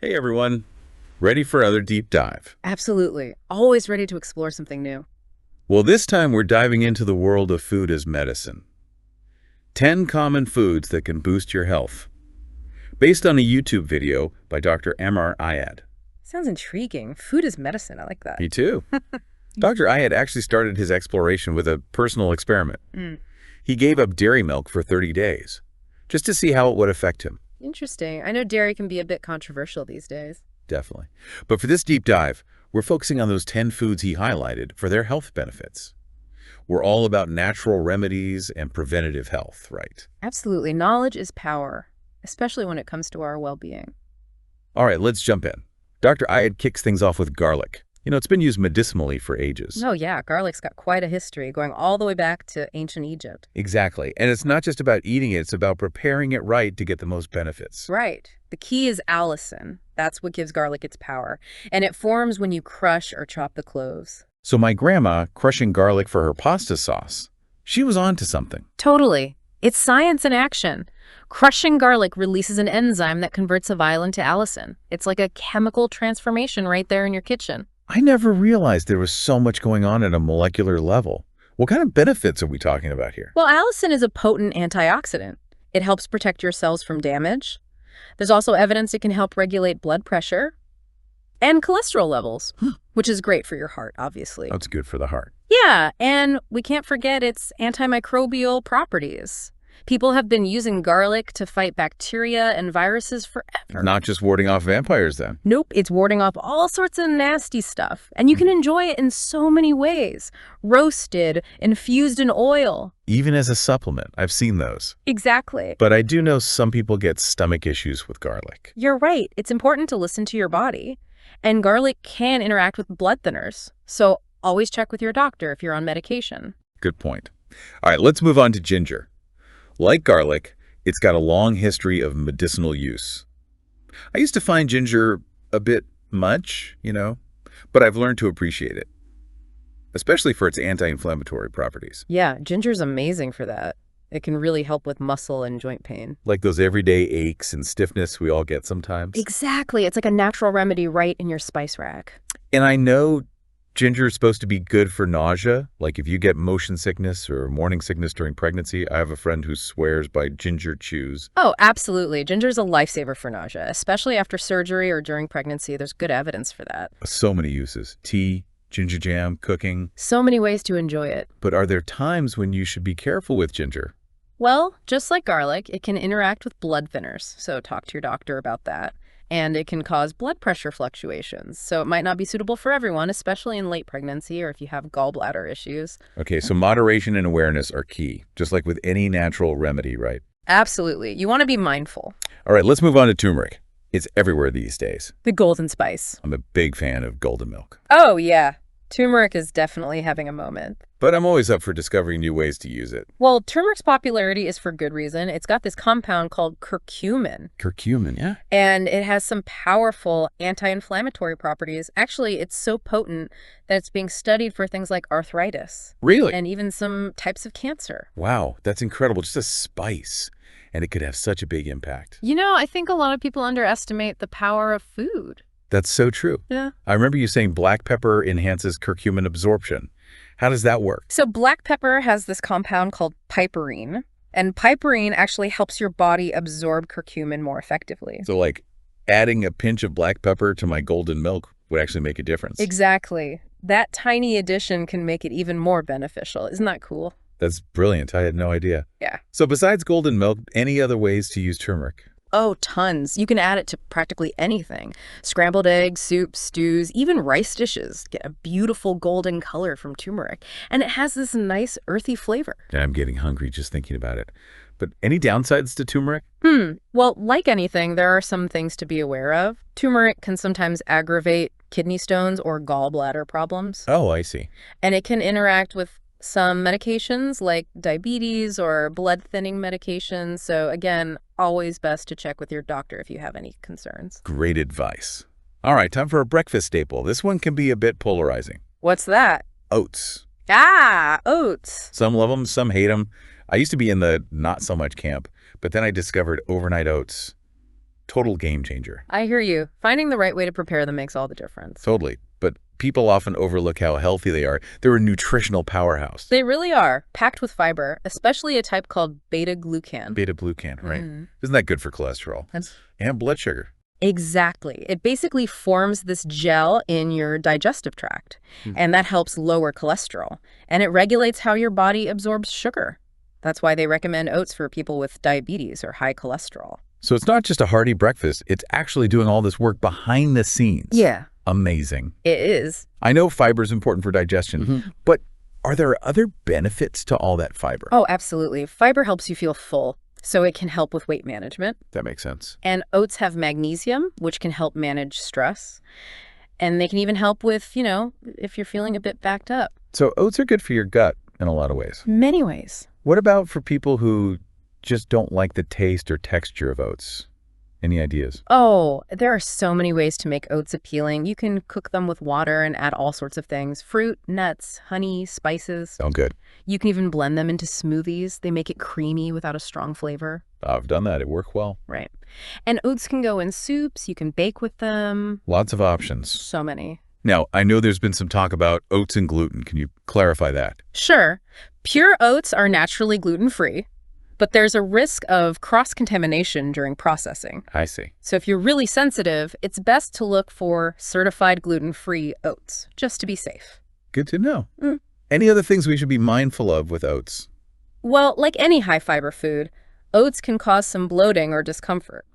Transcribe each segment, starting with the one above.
Hey everyone, ready for another deep dive? Absolutely. Always ready to explore something new. Well, this time we're diving into the world of food as medicine. 10 common foods that can boost your health. Based on a YouTube video by Dr. Amr Eyad. Sounds intriguing. Food is medicine. I like that. Me too. Dr. Eyad actually started his exploration with a personal experiment. Mm, He gave up dairy milk for 30 days, just to see how it would affect him. interesting. I know dairy can be a bit controversial these days. Definitely. But for this deep dive, we're focusing on those 10 foods he highlighted for their health benefits. We're all about natural remedies and preventative health, right? Absolutely. Knowledge is power, especially when it comes to our well-being. All right, let's jump in. Dr. Ayad kicks things off with garlic. You know, it's been used medicinally for ages. Oh, yeah. Garlic's got quite a history, going all the way back to ancient Egypt. Exactly. And it's not just about eating it, it's about preparing it right to get the most benefits. Right. The key is allicin. That's what gives garlic its power. And it forms when you crush or chop the cloves. So my grandma, crushing garlic for her pasta sauce, she was on to something. Totally. It's science in action. Crushing garlic releases an enzyme that converts a violin to allicin. It's like a chemical transformation right there in your kitchen. I never realized there was so much going on at a molecular level. What kind of benefits are we talking about here? Well, allicin is a potent antioxidant. It helps protect your cells from damage. There's also evidence it can help regulate blood pressure and cholesterol levels, which is great for your heart, obviously. That's good for the heart. Yeah, and we can't forget its antimicrobial properties. People have been using garlic to fight bacteria and viruses forever. Not just warding off vampires, then. Nope, it's warding off all sorts of nasty stuff. And you can enjoy it in so many ways. Roasted, infused in oil. Even as a supplement, I've seen those. Exactly. But I do know some people get stomach issues with garlic. You're right. It's important to listen to your body. And garlic can interact with blood thinners. So always check with your doctor if you're on medication. Good point. All right, let's move on to ginger. Like garlic, it's got a long history of medicinal use. I used to find ginger a bit much, but I've learned to appreciate it, especially for its anti-inflammatory properties. Yeah, ginger's amazing for that. It can really help with muscle and joint pain. Like those everyday aches and stiffness we all get sometimes. Exactly. It's like a natural remedy right in your spice rack. And I know ginger is supposed to be good for nausea. Like if you get motion sickness or morning sickness during pregnancy, I have a friend who swears by ginger chews. Oh, absolutely. Ginger's a lifesaver for nausea, especially after surgery or during pregnancy. There's good evidence for that. So many uses. Tea, ginger jam, cooking. So many ways to enjoy it. But are there times when you should be careful with ginger? Well, just like garlic, it can interact with blood thinners, so talk to your doctor about that. And it can cause blood pressure fluctuations, so it might not be suitable for everyone, especially in late pregnancy or if you have gallbladder issues. Okay, so moderation and awareness are key, just like with any natural remedy, right? Absolutely. You want to be mindful. All right, let's move on to turmeric. It's everywhere these days. The golden spice. I'm a big fan of golden milk. Oh, yeah. Turmeric is definitely having a moment. But I'm always up for discovering new ways to use it. Well, turmeric's popularity is for good reason. It's got this compound called curcumin. Curcumin, yeah? And it has some powerful anti-inflammatory properties. Actually, it's so potent that it's being studied for things like arthritis. Really? And even some types of cancer. Wow, that's incredible. Just a spice. And it could have such a big impact. You know, I think a lot of people underestimate the power of food. That's so true. Yeah. I remember you saying black pepper enhances curcumin absorption. How does that work? So black pepper has this compound called piperine. And piperine actually helps your body absorb curcumin more effectively. So like adding a pinch of black pepper to my golden milk would actually make a difference. Exactly. That tiny addition can make it even more beneficial. Isn't that cool? That's brilliant. I had no idea. Yeah. So besides golden milk, any other ways to use turmeric? Oh, tons. You can add it to practically anything. Scrambled eggs, soups, stews, even rice dishes get a beautiful golden color from turmeric. And it has this nice earthy flavor. Yeah, I'm getting hungry just thinking about it. But any downsides to turmeric? Well, like anything, there are some things to be aware of. Turmeric can sometimes aggravate kidney stones or gallbladder problems. Oh, I see. And it can interact with some medications like diabetes or blood thinning medications. So again, always best to check with your doctor if you have any concerns. Great advice. All right, time for a breakfast staple. This one can be a bit polarizing. What's that? Oats. Ah, oats. Some love them, some hate them. I used to be in the not so much camp, but then I discovered overnight oats. Total game changer. I hear you. Finding the right way to prepare them makes all the difference. Totally. But people often overlook how healthy they are. They're a nutritional powerhouse. They really are, packed with fiber, especially a type called beta-glucan. Beta-glucan, right? Mm. Isn't that good for cholesterol? And blood sugar. Exactly. It basically forms this gel in your digestive tract, and that helps lower cholesterol. And it regulates how your body absorbs sugar. That's why they recommend oats for people with diabetes or high cholesterol. So it's not just a hearty breakfast. It's actually doing all this work behind the scenes. Yeah. Amazing. It is. I know fiber is important for digestion, but are there other benefits to all that fiber? Oh, absolutely. Fiber helps you feel full, so it can help with weight management. That makes sense. And oats have magnesium, which can help manage stress. And they can even help with, if you're feeling a bit backed up. So oats are good for your gut in a lot of ways. Many ways. What about for people who just don't like the taste or texture of oats? Any ideas? Oh, there are so many ways to make oats appealing. You can cook them with water and add all sorts of things. Fruit, nuts, honey, spices. Oh, good. You can even blend them into smoothies. They make it creamy without a strong flavor. I've done that. It worked well. Right. And oats can go in soups. You can bake with them. Lots of options. So many. Now, I know there's been some talk about oats and gluten. Can you clarify that? Sure. Pure oats are naturally gluten-free, but there's a risk of cross-contamination during processing. I see. So if you're really sensitive, it's best to look for certified gluten-free oats, just to be safe. Good to know. Any other things we should be mindful of with oats? Well, like any high-fiber food, oats can cause some bloating or discomfort,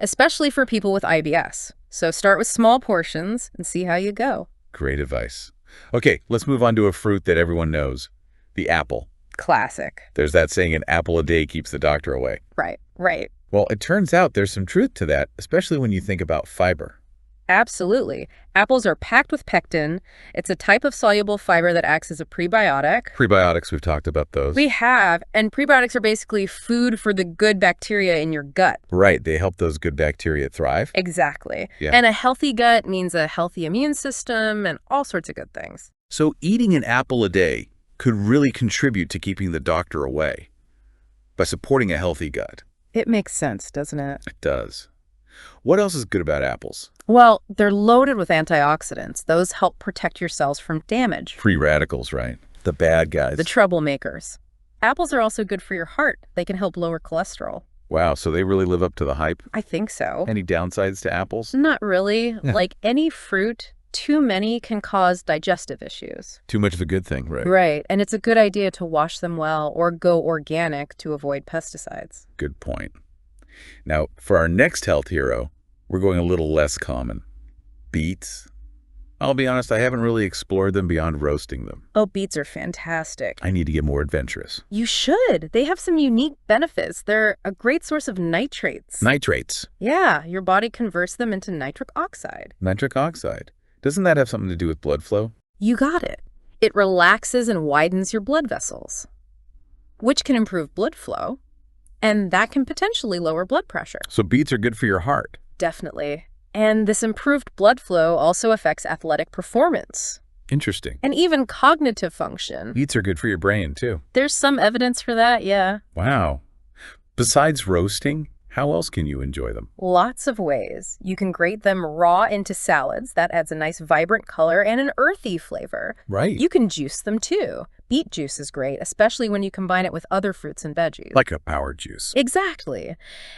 especially for people with IBS. So start with small portions and see how you go. Great advice. Okay, let's move on to a fruit that everyone knows, the apple. Classic. There's that saying, an apple a day keeps the doctor away. Right. Well, it turns out there's some truth to that, especially when you think about fiber. Absolutely. Apples are packed with pectin. It's a type of soluble fiber that acts as a prebiotic. Prebiotics, we've talked about those. We have. And prebiotics are basically food for the good bacteria in your gut. Right. They help those good bacteria thrive. Exactly. Yeah. And a healthy gut means a healthy immune system and all sorts of good things. So eating an apple a day could really contribute to keeping the doctor away by supporting a healthy gut. It makes sense, doesn't it? It does. What else is good about apples? Well, they're loaded with antioxidants. Those help protect your cells from damage. Free radicals, right? The bad guys. The troublemakers. Apples are also good for your heart. They can help lower cholesterol. Wow, so they really live up to the hype? I think so. Any downsides to apples? Not really. Like any fruit, too many can cause digestive issues. Too much of a good thing, right? Right. And it's a good idea to wash them well or go organic to avoid pesticides. Good point. Now, for our next health hero, we're going a little less common. Beets. I'll be honest, I haven't really explored them beyond roasting them. Oh, beets are fantastic. I need to get more adventurous. You should. They have some unique benefits. They're a great source of nitrates. Nitrates. Yeah, your body converts them into nitric oxide. Nitric oxide. Doesn't that have something to do with blood flow? You got it. It relaxes and widens your blood vessels, which can improve blood flow, and that can potentially lower blood pressure. So beets are good for your heart. Definitely. And this improved blood flow also affects athletic performance. Interesting. And even cognitive function. Beets are good for your brain, too. There's some evidence for that, yeah. Wow. Besides roasting, how else can you enjoy them? Lots of ways. You can grate them raw into salads. That adds a nice vibrant color and an earthy flavor. Right. You can juice them too. Beet juice is great, especially when you combine it with other fruits and veggies. Like a power juice. Exactly.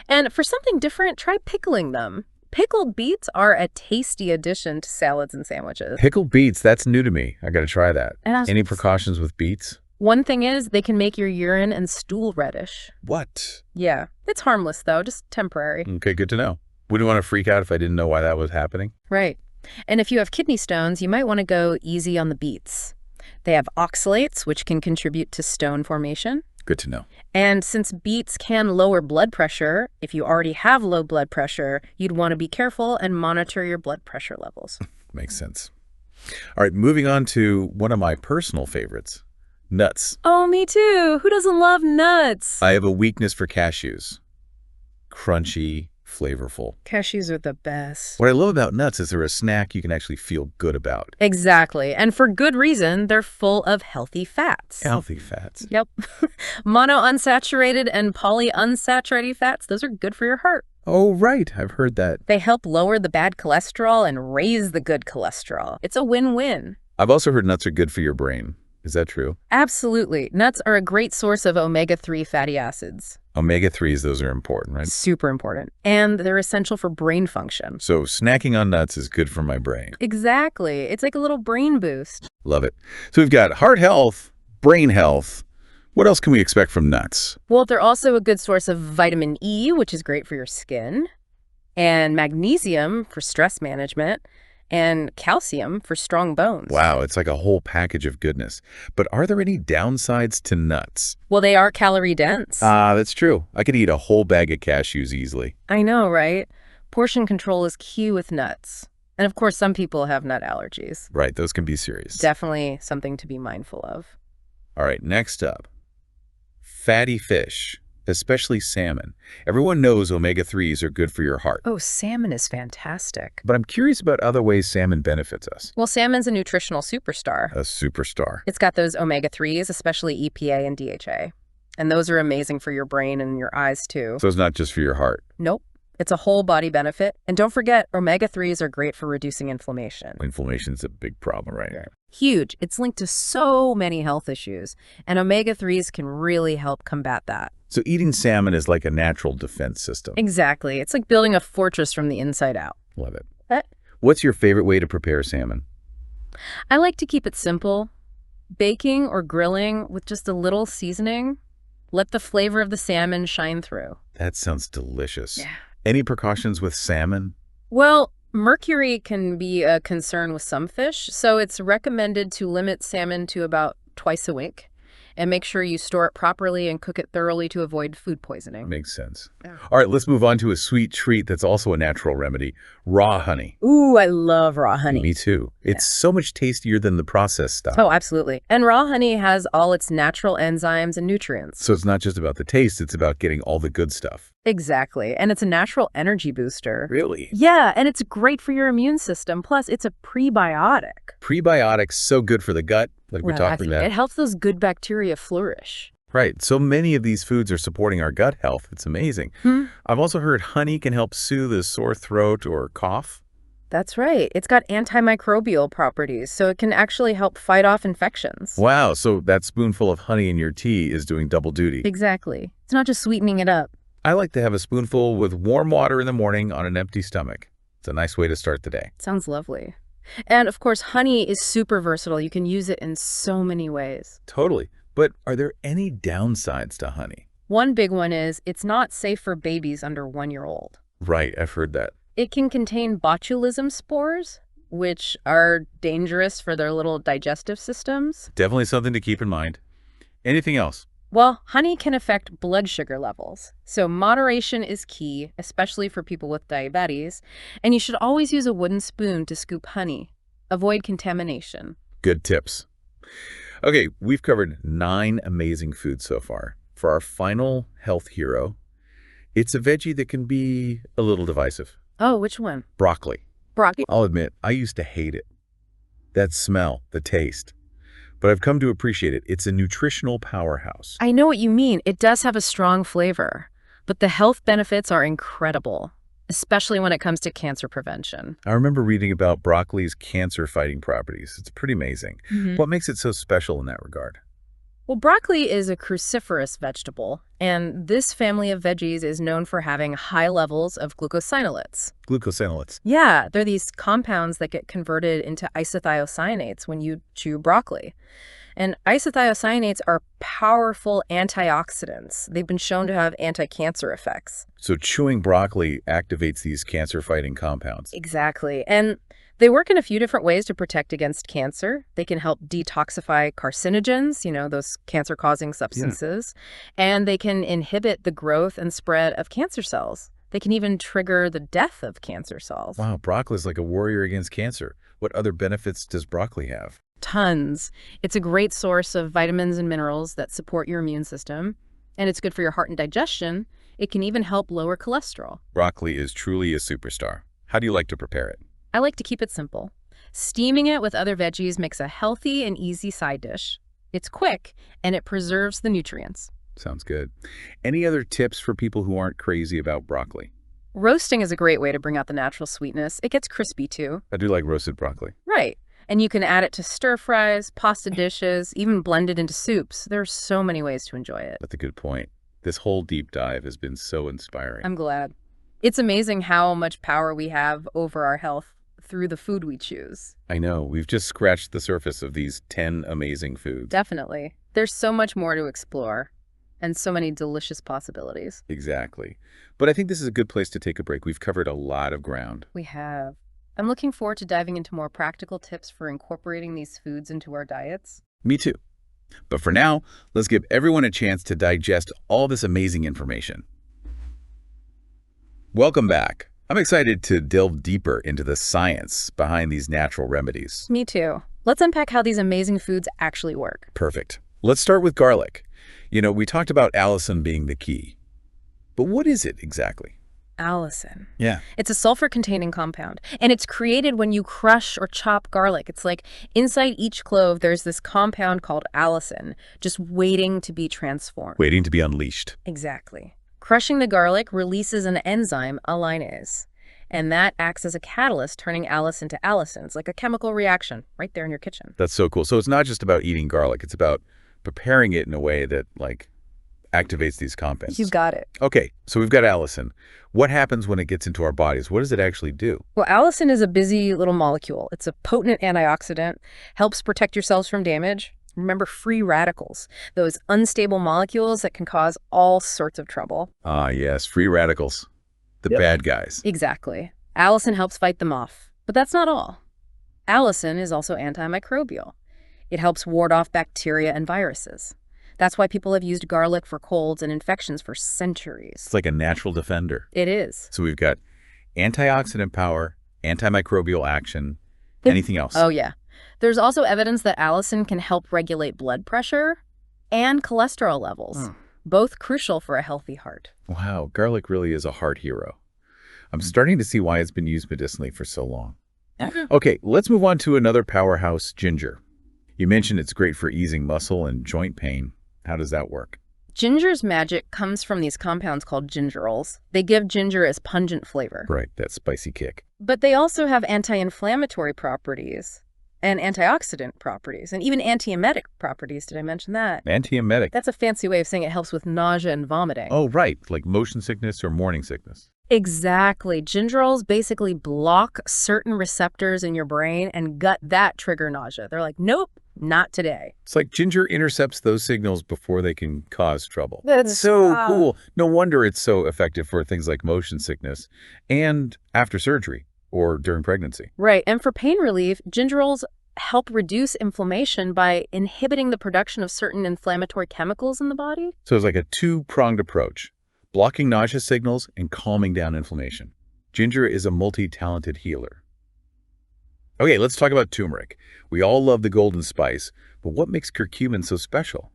And for something different, try pickling them. Pickled beets are a tasty addition to salads and sandwiches. Pickled beets, that's new to me. I got to try that. And Any precautions with beets? One thing is, they can make your urine and stool reddish. What? Yeah. It's harmless, though, just temporary. Okay, good to know. Wouldn't want to freak out if I didn't know why that was happening. Right. And if you have kidney stones, you might want to go easy on the beets. They have oxalates, which can contribute to stone formation. Good to know. And since beets can lower blood pressure, if you already have low blood pressure, you'd want to be careful and monitor your blood pressure levels. Makes sense. All right, moving on to one of my personal favorites, nuts. Oh, me too. Who doesn't love nuts? I have a weakness for cashews. Crunchy, flavorful. Cashews are the best. What I love about nuts is they're a snack you can actually feel good about. Exactly. And for good reason, they're full of healthy fats. Healthy fats. Yep. Monounsaturated and polyunsaturated fats, those are good for your heart. Oh, right. I've heard that. They help lower the bad cholesterol and raise the good cholesterol. It's a win-win. I've also heard nuts are good for your brain. Is that true? Absolutely. Nuts are a great source of omega-3 fatty acids. Omega-3s, those are important, right? Super important. And they're essential for brain function. So snacking on nuts is good for my brain. Exactly. It's like a little brain boost. Love it. So we've got heart health, brain health. What else can we expect from nuts? Well, they're also a good source of vitamin E, which is great for your skin, and magnesium for stress management, and calcium for strong bones. Wow, it's like a whole package of goodness. But are there any downsides to nuts? Well, they are calorie dense. That's true. I could eat a whole bag of cashews easily. I know, right? Portion control is key with nuts. And of course, some people have nut allergies. Right, those can be serious. Definitely something to be mindful of. All right, next up. Fatty fish, especially salmon. Everyone knows omega-3s are good for your heart. Oh, salmon is fantastic. But I'm curious about other ways salmon benefits us. Well, salmon's a nutritional superstar. A superstar. It's got those omega-3s, especially EPA and DHA. And those are amazing for your brain and your eyes, too. So it's not just for your heart. Nope. It's a whole body benefit. And don't forget, omega-3s are great for reducing inflammation. Inflammation's a big problem, right? Huge. It's linked to so many health issues. And omega-3s can really help combat that. So eating salmon is like a natural defense system. Exactly. It's like building a fortress from the inside out. Love it. What's your favorite way to prepare salmon? I like to keep it simple. Baking or grilling with just a little seasoning. Let the flavor of the salmon shine through. That sounds delicious. Yeah. Any precautions with salmon? Well, mercury can be a concern with some fish, so it's recommended to limit salmon to about twice a week. And make sure you store it properly and cook it thoroughly to avoid food poisoning. Makes sense. Yeah. All right, let's move on to a sweet treat that's also a natural remedy, raw honey. Ooh, I love raw honey. Me too. It's so much tastier than the processed stuff. Oh, absolutely. And raw honey has all its natural enzymes and nutrients. So it's not just about the taste, it's about getting all the good stuff. Exactly. And it's a natural energy booster. Really? Yeah, and it's great for your immune system. Plus, it's a prebiotic. Prebiotics, so good for the gut, like we're talking about. It helps those good bacteria flourish. Right. So many of these foods are supporting our gut health. It's amazing. I've also heard honey can help soothe a sore throat or cough. That's right. It's got antimicrobial properties, so it can actually help fight off infections. Wow. So that spoonful of honey in your tea is doing double duty. Exactly. It's not just sweetening it up. I like to have a spoonful with warm water in the morning on an empty stomach. It's a nice way to start the day. Sounds lovely. And of course, honey is super versatile. You can use it in so many ways. Totally. But are there any downsides to honey? One big one is it's not safe for babies under 1 year old. Right. I've heard that. It can contain botulism spores, which are dangerous for their little digestive systems. Definitely something to keep in mind. Anything else? Well, honey can affect blood sugar levels, so moderation is key, especially for people with diabetes, and you should always use a wooden spoon to scoop honey. Avoid contamination. Good tips. Okay, we've covered 9 amazing foods so far. For our final health hero, it's a veggie that can be a little divisive. Oh, which one? Broccoli. Broccoli. I'll admit, I used to hate it. That smell, the taste. But I've come to appreciate it. It's a nutritional powerhouse. I know what you mean. It does have a strong flavor, but the health benefits are incredible, especially when it comes to cancer prevention. I remember reading about broccoli's cancer-fighting properties. It's pretty amazing. What makes it so special in that regard? Well, broccoli is a cruciferous vegetable, and this family of veggies is known for having high levels of glucosinolates. Glucosinolates. Yeah, they're these compounds that get converted into isothiocyanates when you chew broccoli. And isothiocyanates are powerful antioxidants. They've been shown to have anti-cancer effects. So chewing broccoli activates these cancer-fighting compounds. Exactly. And they work in a few different ways to protect against cancer. They can help detoxify carcinogens, those cancer-causing substances. And they can inhibit the growth and spread of cancer cells. They can even trigger the death of cancer cells. Wow, broccoli is like a warrior against cancer. What other benefits does broccoli have? Tons. It's a great source of vitamins and minerals that support your immune system. And it's good for your heart and digestion. It can even help lower cholesterol. Broccoli is truly a superstar. How do you like to prepare it? I like to keep it simple. Steaming it with other veggies makes a healthy and easy side dish. It's quick, and it preserves the nutrients. Sounds good. Any other tips for people who aren't crazy about broccoli? Roasting is a great way to bring out the natural sweetness. It gets crispy too. I do like roasted broccoli. Right. And you can add it to stir fries, pasta dishes, even blend it into soups. There are so many ways to enjoy it. That's a good point. This whole deep dive has been so inspiring. I'm glad. It's amazing how much power we have over our health through the food we choose. I know. We've just scratched the surface of these 10 amazing foods. Definitely. There's so much more to explore and so many delicious possibilities. Exactly. But I think this is a good place to take a break. We've covered a lot of ground. We have. I'm looking forward to diving into more practical tips for incorporating these foods into our diets. Me too. But for now, let's give everyone a chance to digest all this amazing information. Welcome back. I'm excited to delve deeper into the science behind these natural remedies. Me too. Let's unpack how these amazing foods actually work. Perfect. Let's start with garlic. We talked about allicin being the key. But what is it exactly? Allicin. Yeah. It's a sulfur-containing compound, and it's created when you crush or chop garlic. It's like inside each clove, there's this compound called allicin, just waiting to be transformed. Waiting to be unleashed. Exactly. Crushing the garlic releases an enzyme, alinase, and that acts as a catalyst, turning allicin to allicin. It's like a chemical reaction right there in your kitchen. That's so cool. So it's not just about eating garlic. It's about preparing it in a way that, activates these compounds. You got it. Okay, so we've got allicin. What happens when it gets into our bodies? What does it actually do? Well, allicin is a busy little molecule. It's a potent antioxidant, helps protect your cells from damage. Remember free radicals, those unstable molecules that can cause all sorts of trouble. Ah, yes, free radicals. The bad guys. Exactly. Allicin helps fight them off. But that's not all. Allicin is also antimicrobial. It helps ward off bacteria and viruses. That's why people have used garlic for colds and infections for centuries. It's like a natural defender. It is. So we've got antioxidant power, antimicrobial action, anything else? Oh, yeah. There's also evidence that allicin can help regulate blood pressure and cholesterol levels, both crucial for a healthy heart. Wow, garlic really is a heart hero. I'm starting to see why it's been used medicinally for so long. Okay, let's move on to another powerhouse, ginger. You mentioned it's great for easing muscle and joint pain. How does that work? Ginger's magic comes from these compounds called gingerols. They give ginger its pungent flavor. Right, that spicy kick. But they also have anti-inflammatory properties and antioxidant properties and even antiemetic properties. Did I mention that? Antiemetic. That's a fancy way of saying it helps with nausea and vomiting. Oh, right, like motion sickness or morning sickness. Exactly. Gingerols basically block certain receptors in your brain and gut that trigger nausea. They're like, nope, not today. It's like ginger intercepts those signals before they can cause trouble. That's so cool. No wonder it's so effective for things like motion sickness and after surgery or during pregnancy. Right. And for pain relief, gingerols help reduce inflammation by inhibiting the production of certain inflammatory chemicals in the body. So it's like a two-pronged approach, blocking nausea signals and calming down inflammation. Ginger is a multi-talented healer. Okay, let's talk about turmeric. We all love the golden spice, but what makes curcumin so special?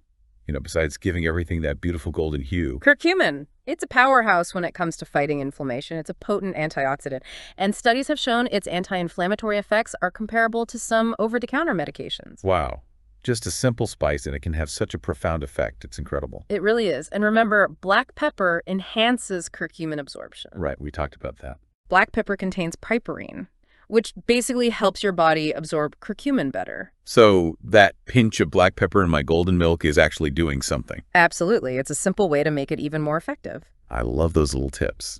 Besides giving everything that beautiful golden hue. Curcumin. It's a powerhouse when it comes to fighting inflammation. It's a potent antioxidant. And studies have shown its anti-inflammatory effects are comparable to some over-the-counter medications. Wow. Just a simple spice, and it can have such a profound effect. It's incredible. It really is. And remember, black pepper enhances curcumin absorption. Right, we talked about that. Black pepper contains piperine, which basically helps your body absorb curcumin better. So that pinch of black pepper in my golden milk is actually doing something. Absolutely. It's a simple way to make it even more effective. I love those little tips.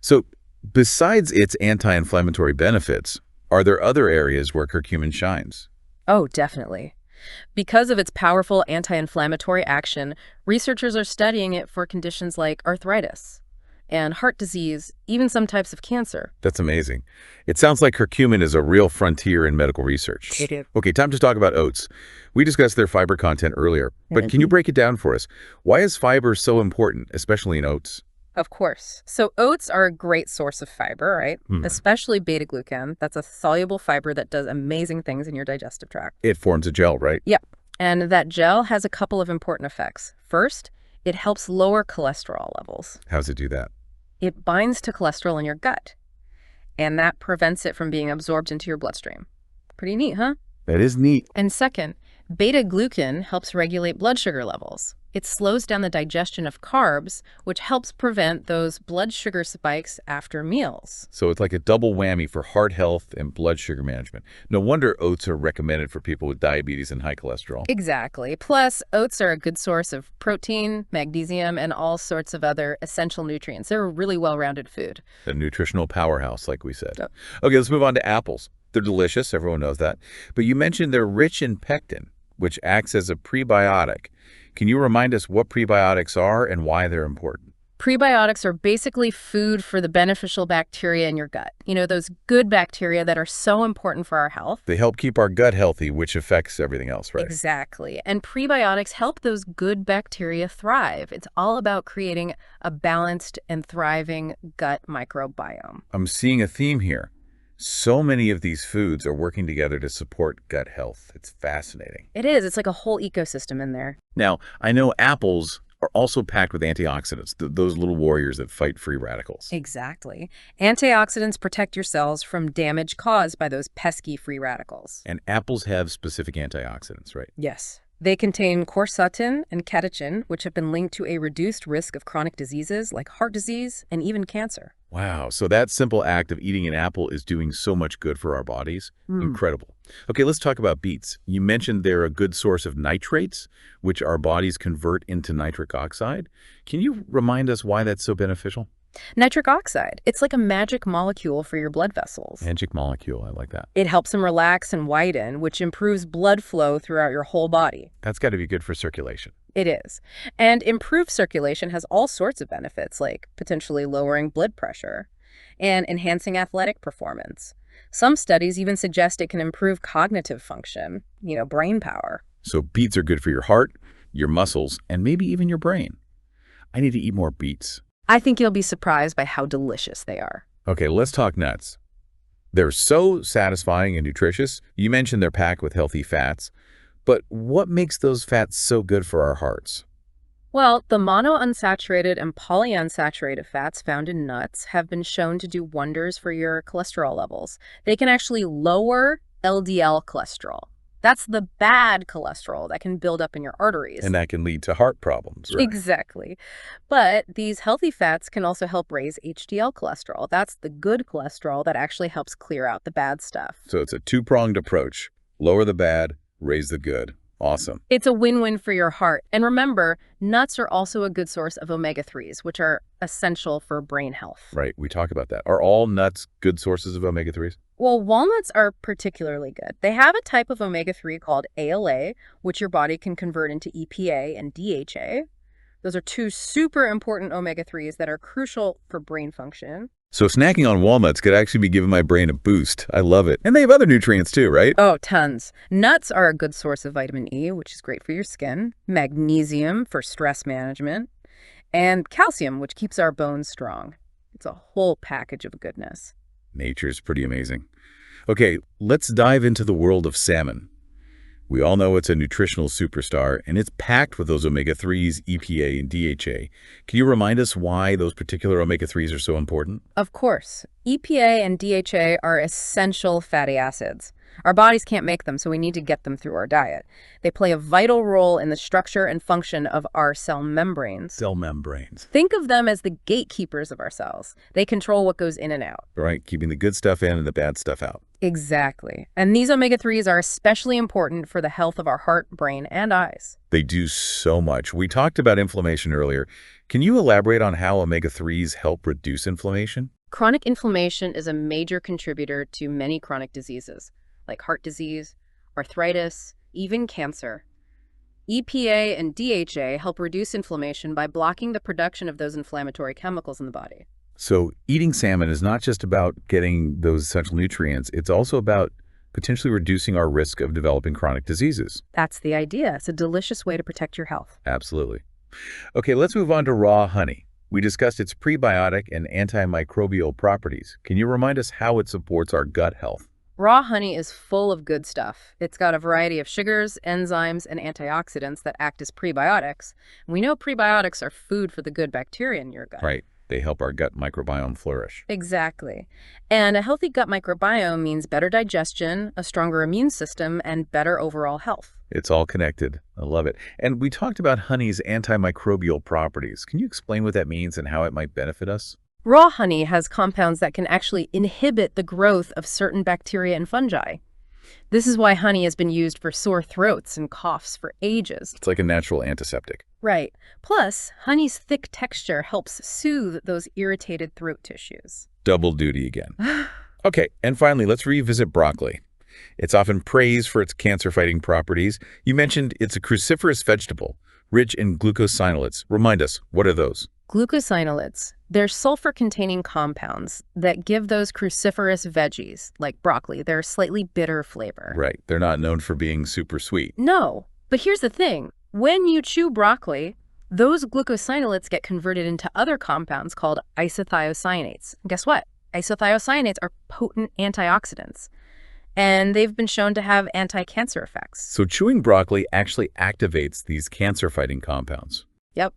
So besides its anti-inflammatory benefits, are there other areas where curcumin shines? Oh, definitely. Because of its powerful anti-inflammatory action, researchers are studying it for conditions like arthritis and heart disease, even some types of cancer. That's amazing. It sounds like curcumin is a real frontier in medical research. It is. Okay, time to talk about oats. We discussed their fiber content earlier, but can you break it down for us? Why is fiber so important, especially in oats? Of course. So oats are a great source of fiber, right? Especially beta-glucan. That's a soluble fiber that does amazing things in your digestive tract. It forms a gel, right? Yep. And that gel has a couple of important effects. First, it helps lower cholesterol levels. How does it do that? It binds to cholesterol in your gut, and that prevents it from being absorbed into your bloodstream. Pretty neat, huh? That is neat. And second, beta-glucan helps regulate blood sugar levels. It slows down the digestion of carbs, which helps prevent those blood sugar spikes after meals. So it's like a double whammy for heart health and blood sugar management. No wonder oats are recommended for people with diabetes and high cholesterol. Exactly. Plus, oats are a good source of protein, magnesium, and all sorts of other essential nutrients. They're a really well-rounded food. A nutritional powerhouse, like we said. Yep. Okay, let's move on to apples. They're delicious. Everyone knows that. But you mentioned they're rich in pectin, which acts as a prebiotic. Can you remind us what prebiotics are and why they're important? Prebiotics are basically food for the beneficial bacteria in your gut. You know, those good bacteria that are so important for our health. They help keep our gut healthy, which affects everything else, right? Exactly. And prebiotics help those good bacteria thrive. It's all about creating a balanced and thriving gut microbiome. I'm seeing a theme here. So many of these foods are working together to support gut health. It's fascinating. It is. It's like a whole ecosystem in there. Now, I know apples are also packed with antioxidants, those little warriors that fight free radicals. Exactly. Antioxidants protect your cells from damage caused by those pesky free radicals. And apples have specific antioxidants, right? Yes. They contain quercetin and catechin, which have been linked to a reduced risk of chronic diseases like heart disease and even cancer. Wow, so that simple act of eating an apple is doing so much good for our bodies? Incredible. Okay, let's talk about beets. You mentioned they're a good source of nitrates, which our bodies convert into nitric oxide. Can you remind us why that's so beneficial? Nitric oxide, it's like a magic molecule for your blood vessels. Magic molecule, I like that. It helps them relax and widen, which improves blood flow throughout your whole body. That's got to be good for circulation. It is. And improved circulation has all sorts of benefits, like potentially lowering blood pressure and enhancing athletic performance. Some studies even suggest it can improve cognitive function, brain power. So beets are good for your heart, your muscles, and maybe even your brain. I need to eat more beets. I think you'll be surprised by how delicious they are. Okay, let's talk nuts. They're so satisfying and nutritious. You mentioned they're packed with healthy fats. But what makes those fats so good for our hearts? Well, the monounsaturated and polyunsaturated fats found in nuts have been shown to do wonders for your cholesterol levels. They can actually lower LDL cholesterol. That's the bad cholesterol that can build up in your arteries. And that can lead to heart problems, right? Exactly. But these healthy fats can also help raise HDL cholesterol. That's the good cholesterol that actually helps clear out the bad stuff. So it's a two-pronged approach. Lower the bad, raise the good. Awesome. It's a win-win for your heart. And remember, nuts are also a good source of omega-3s, which are essential for brain health. Right, we talk about that. Are all nuts good sources of omega-3s? Well, walnuts are particularly good. They have a type of omega-3 called ALA, which your body can convert into EPA and DHA. Those are two super important omega-3s that are crucial for brain function. So snacking on walnuts could actually be giving my brain a boost. I love it. And they have other nutrients too, right? Oh, tons. Nuts are a good source of vitamin E, which is great for your skin, magnesium for stress management, and calcium, which keeps our bones strong. It's a whole package of goodness. Nature's pretty amazing. Okay, let's dive into the world of salmon. We all know it's a nutritional superstar, and it's packed with those omega-3s, EPA, and DHA. Can you remind us why those particular omega-3s are so important? Of course. EPA and DHA are essential fatty acids. Our bodies can't make them, so we need to get them through our diet. They play a vital role in the structure and function of our cell membranes. Cell membranes. Think of them as the gatekeepers of our cells. They control what goes in and out. Right, keeping the good stuff in and the bad stuff out. Exactly. And these omega-3s are especially important for the health of our heart, brain, and eyes. They do so much. We talked about inflammation earlier. Can you elaborate on how omega-3s help reduce inflammation? Chronic inflammation is a major contributor to many chronic diseases, like heart disease, arthritis, even cancer. EPA and DHA help reduce inflammation by blocking the production of those inflammatory chemicals in the body. So eating salmon is not just about getting those essential nutrients, it's also about potentially reducing our risk of developing chronic diseases. That's the idea. It's a delicious way to protect your health. Absolutely. Okay, let's move on to raw honey. We discussed its prebiotic and antimicrobial properties. Can you remind us how it supports our gut health? Raw honey is full of good stuff. It's got a variety of sugars, enzymes, and antioxidants that act as prebiotics. We know prebiotics are food for the good bacteria in your gut. Right. They help our gut microbiome flourish. Exactly. And a healthy gut microbiome means better digestion, a stronger immune system, and better overall health. It's all connected. I love it. And we talked about honey's antimicrobial properties. Can you explain what that means and how it might benefit us? Raw honey has compounds that can actually inhibit the growth of certain bacteria and fungi. This is why honey has been used for sore throats and coughs for ages. It's like a natural antiseptic. Right. Plus, honey's thick texture helps soothe those irritated throat tissues. Double duty again. Okay, and finally, let's revisit broccoli. It's often praised for its cancer-fighting properties. You mentioned it's a cruciferous vegetable, rich in glucosinolates. Remind us, what are those? Glucosinolates. They're sulfur-containing compounds that give those cruciferous veggies, like broccoli, their slightly bitter flavor. Right, they're not known for being super sweet. No, but here's the thing. When you chew broccoli, those glucosinolates get converted into other compounds called isothiocyanates. And guess what? Isothiocyanates are potent antioxidants, and they've been shown to have anti-cancer effects. So chewing broccoli actually activates these cancer-fighting compounds. Yep.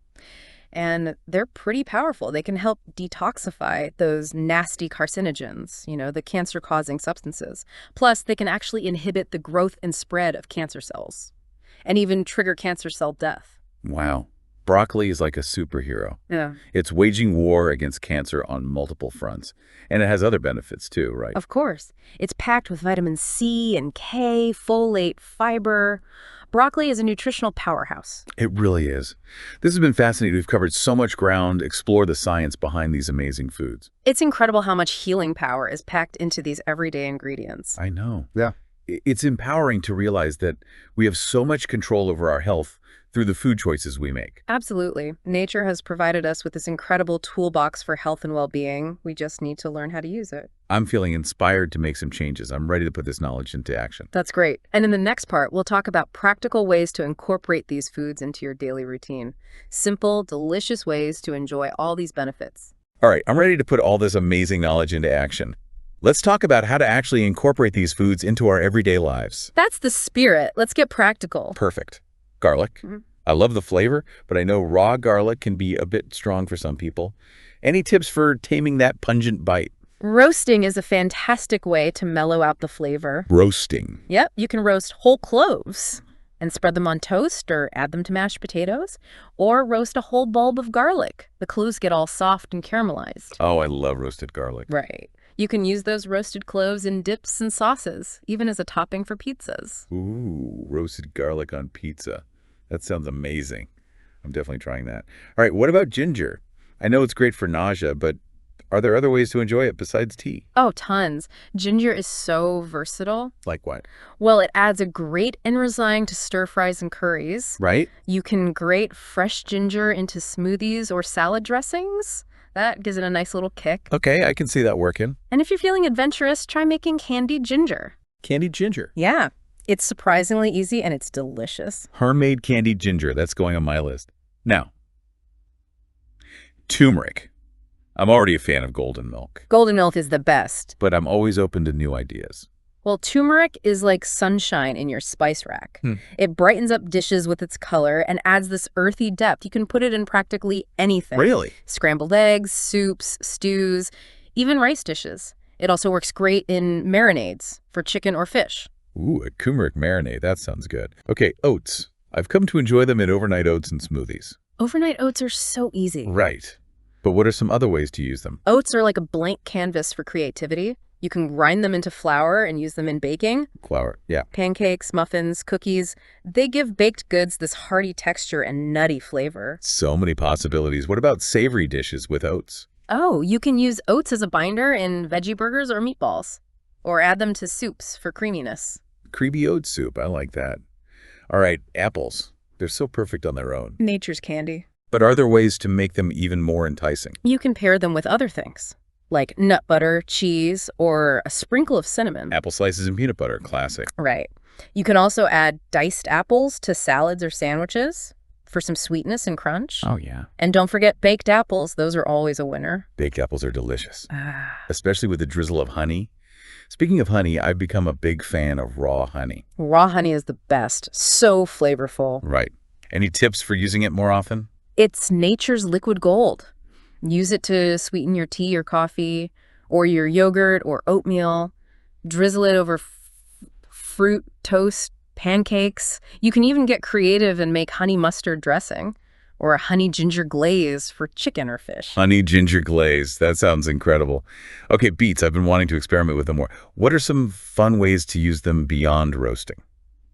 And they're pretty powerful. They can help detoxify those nasty carcinogens, the cancer-causing substances. Plus, they can actually inhibit the growth and spread of cancer cells and even trigger cancer cell death. Wow. Broccoli is like a superhero. Yeah. It's waging war against cancer on multiple fronts. And it has other benefits too, right? Of course. It's packed with vitamin C and K, folate, fiber. Broccoli is a nutritional powerhouse. It really is. This has been fascinating. We've covered so much ground, explored the science behind these amazing foods. It's incredible how much healing power is packed into these everyday ingredients. I know. Yeah. It's empowering to realize that we have so much control over our health through the food choices we make. Absolutely. Nature has provided us with this incredible toolbox for health and well-being. We just need to learn how to use it. I'm feeling inspired to make some changes. I'm ready to put this knowledge into action. That's great. And in the next part, we'll talk about practical ways to incorporate these foods into your daily routine. Simple, delicious ways to enjoy all these benefits. All right, I'm ready to put all this amazing knowledge into action. Let's talk about how to actually incorporate these foods into our everyday lives. That's the spirit. Let's get practical. Perfect. Garlic. Mm-hmm. I love the flavor, but I know raw garlic can be a bit strong for some people. Any tips for taming that pungent bite? Roasting is a fantastic way to mellow out the flavor. Roasting. Yep, you can roast whole cloves and spread them on toast or add them to mashed potatoes, or roast a whole bulb of garlic. The cloves get all soft and caramelized. Oh, I love roasted garlic. Right. You can use those roasted cloves in dips and sauces, even as a topping for pizzas. Ooh, roasted garlic on pizza. That sounds amazing. I'm definitely trying that. All right, what about ginger? I know it's great for nausea, but are there other ways to enjoy it besides tea? Oh, tons. Ginger is so versatile. Like what? Well, it adds a great enzyme to stir fries and curries. Right? You can grate fresh ginger into smoothies or salad dressings. That gives it a nice little kick. Okay, I can see that working. And if you're feeling adventurous, try making candied ginger. Candied ginger. Yeah, it's surprisingly easy and it's delicious. Homemade candied ginger. That's going on my list. Now, turmeric. I'm already a fan of golden milk, Golden milk is the best. but I'm always open to new ideas. Well, turmeric is like sunshine in your spice rack. It brightens up dishes with its color and adds this earthy depth. You can put it in practically anything. Really? Scrambled eggs, soups, stews, even rice dishes. It also works great in marinades for chicken or fish. Ooh, a turmeric marinade. That sounds good. Okay, oats. I've come to enjoy them in overnight oats and smoothies. Overnight oats are so easy. Right. But what are some other ways to use them? Oats are like a blank canvas for creativity. You can grind them into flour and use them in baking. Flour, yeah. Pancakes, muffins, cookies. They give baked goods this hearty texture and nutty flavor. So many possibilities. What about savory dishes with oats? Oh, you can use oats as a binder in veggie burgers or meatballs. Or add them to soups for creaminess. Creamy oat soup. I like that. All right, apples. They're so perfect on their own. Nature's candy. But are there ways to make them even more enticing? You can pair them with other things, like nut butter, cheese, or a sprinkle of cinnamon. Apple slices and peanut butter. Classic. Right. You can also add diced apples to salads or sandwiches for some sweetness and crunch. Oh, yeah. And don't forget baked apples. Those are always a winner. Baked apples are delicious, especially with a drizzle of honey. Speaking of honey, I've become a big fan of raw honey. Raw honey is the best. So flavorful. Right. Any tips for using it more often? It's nature's liquid gold. Use it to sweeten your tea or coffee or your yogurt or oatmeal. Drizzle it over fruit, toast, pancakes. You can even get creative and make honey mustard dressing or a honey ginger glaze for chicken or fish. Honey ginger glaze. That sounds incredible. Okay, beets. I've been wanting to experiment with them more. What are some fun ways to use them beyond roasting?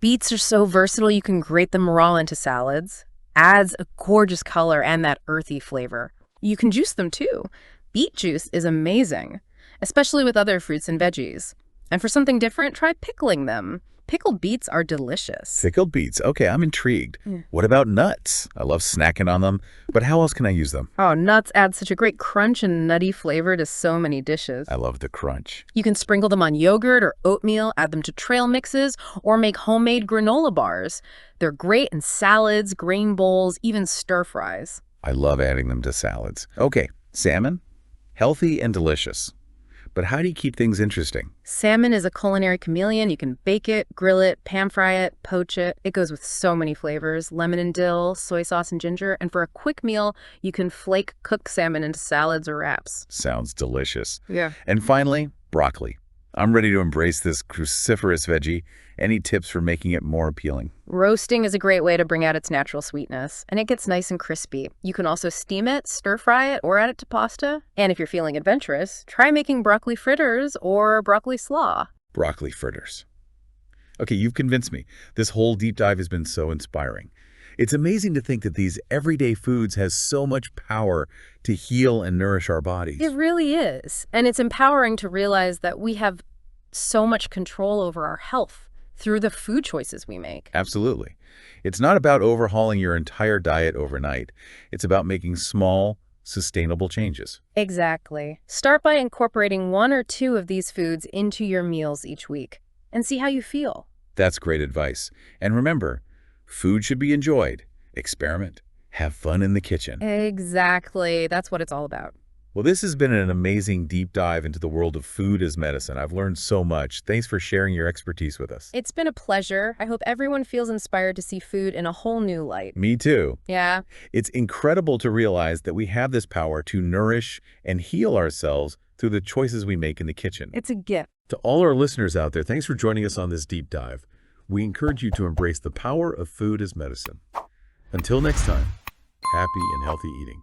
Beets are so versatile, you can grate them raw into salads. Adds a gorgeous color and that earthy flavor. You can juice them too. Beet juice is amazing, especially with other fruits and veggies. And for something different, try pickling them. Pickled beets are delicious. Pickled beets. Okay, I'm intrigued. Yeah. What about nuts? I love snacking on them, but how else can I use them? Oh, nuts add such a great crunch and nutty flavor to so many dishes. I love the crunch. You can sprinkle them on yogurt or oatmeal, add them to trail mixes, or make homemade granola bars. They're great in salads, grain bowls, even stir fries. I love adding them to salads. Okay, salmon? Healthy and delicious. But how do you keep things interesting? Salmon is a culinary chameleon. You can bake it, grill it, pan fry it, poach it. It goes with so many flavors, lemon and dill, soy sauce and ginger. And for a quick meal, you can flake cook salmon into salads or wraps. Sounds delicious. Yeah. And finally, broccoli. I'm ready to embrace this cruciferous veggie. Any tips for making it more appealing? Roasting is a great way to bring out its natural sweetness, and it gets nice and crispy. You can also steam it, stir fry it, or add it to pasta. And if you're feeling adventurous, try making broccoli fritters or broccoli slaw. Broccoli fritters. Okay, you've convinced me. This whole deep dive has been so inspiring. It's amazing to think that these everyday foods has so much power to heal and nourish our bodies. It really is. And it's empowering to realize that we have so much control over our health through the food choices we make. Absolutely. It's not about overhauling your entire diet overnight. It's about making small, sustainable changes. Exactly. Start by incorporating 1 or 2 of these foods into your meals each week and see how you feel. That's great advice. And remember, food should be enjoyed. Experiment. Have fun in the kitchen. Exactly. That's what it's all about. Well, this has been an amazing deep dive into the world of food as medicine. I've learned so much. Thanks for sharing your expertise with us. It's been a pleasure. I hope everyone feels inspired to see food in a whole new light. Me too. Yeah. It's incredible to realize that we have this power to nourish and heal ourselves through the choices we make in the kitchen. It's a gift. To all our listeners out there, thanks for joining us on this deep dive. We encourage you to embrace the power of food as medicine. Until next time, happy and healthy eating.